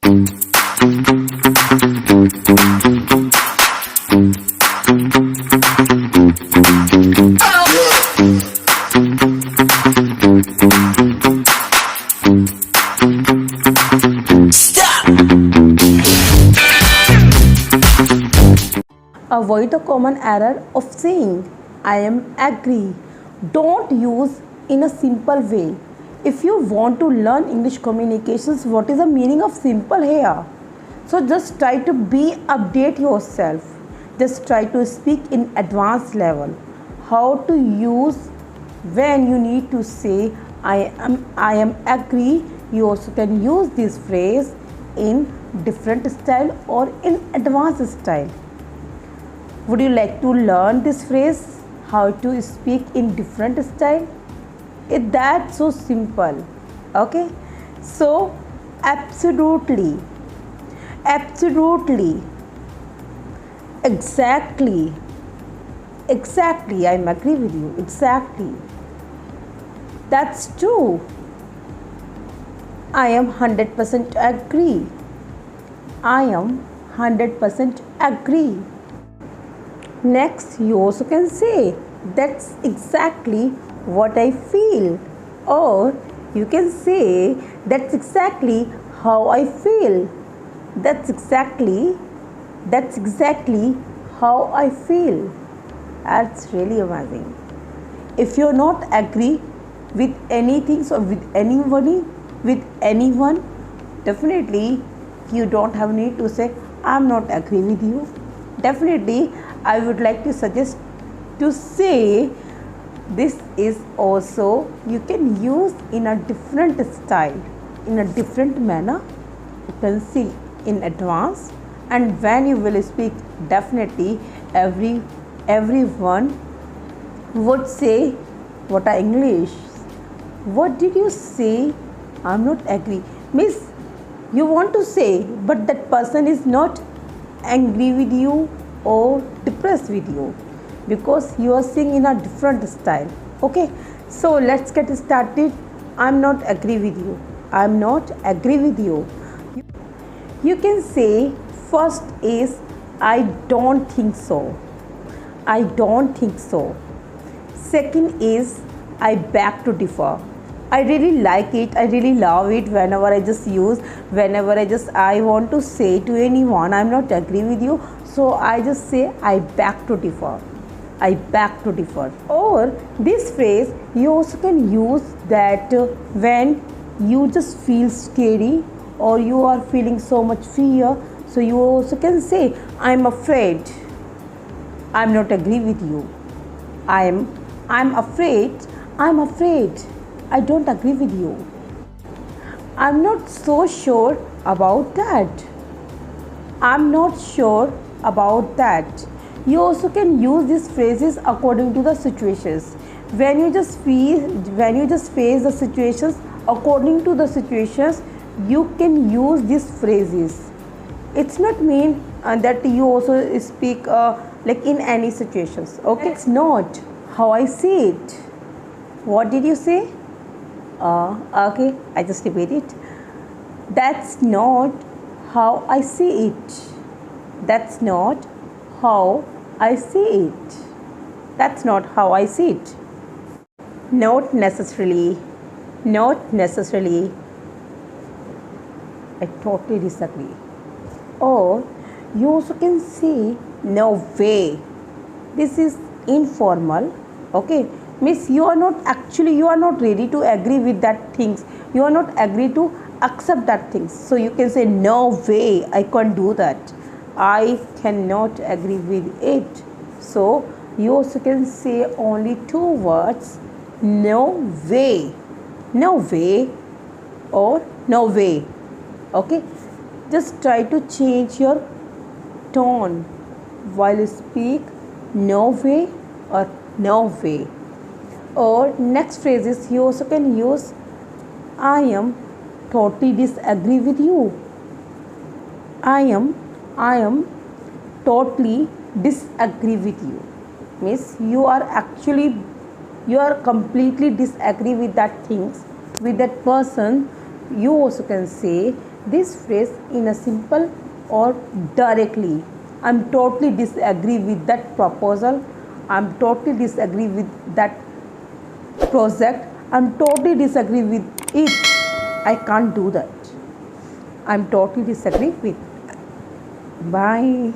Avoid the common error of saying I am agree. Don't use in a simple way. If you want to learn English communications, what is the meaning of simple here? So just try to update yourself. Just try to speak in advanced level. How to use when you need to say I am agree. You also can use this phrase in different style or in advanced style. Would you like to learn this phrase? How to speak in different style? It's that so simple. Okay? So absolutely, absolutely, exactly, exactly. I'm agree with you. Exactly. That's true. I am 100% agree. I am 100% agree. Next, you also can say, that's exactly what I feel. Or you can say, that's exactly how I feel. That's exactly how I feel. That's really amazing. If you're not agree with anything or with anybody, with anyone, definitely you don't have need to say, I'm not agree with you. Definitely I would like to suggest to say this is also you can use in a different style, in a different manner. You can see in advance, and when you will speak, definitely everyone would say, what are English? What did you say? I'm not agree. Miss, you want to say, but that person is not angry with you or depressed with you because you are saying in a different style. Okay, so let's get started. I'm not agree with you. I'm not agree with you. You can say first is I don't think so. I don't think so. Second is I beg to differ. I really like it. I really love it whenever I want to say to anyone, I'm not agree with you. So I just say I beg to differ. I beg to differ. Or this phrase, you also can use that when you just feel scary or you are feeling so much fear. So you also can say, I'm afraid. I'm not agree with you. I'm afraid. I'm afraid. I don't agree with you. I'm not so sure about that. I'm not sure about that. You also can use these phrases according to the situations. When you just face the situations according to the situations, you can use these phrases. It's not mean that you also speak like in any situations. Okay, it's not how I see it. What did you say? Okay, I just repeat it. That's not how I see it. That's not how I see it. That's not how I see it. Not necessarily. Not necessarily. I totally disagree. Or you also can say no way. This is informal. Okay, means you are not ready to agree with that things. You are not agree to accept that things. So you can say no way, I can't do that. I cannot agree with it. So you also can say only two words, no way. No way or no way. Okay, just try to change your tone while you speak no way or no way. Or next phrases you also can use I am totally disagree with you. I am totally disagree with you. Means you are completely disagree with that things, with that person. You also can say this phrase in a simple or directly. I'm totally disagree with that proposal. I'm totally disagree with that project. I'm totally disagree with it. I can't do that. I'm totally disagree with. Bye.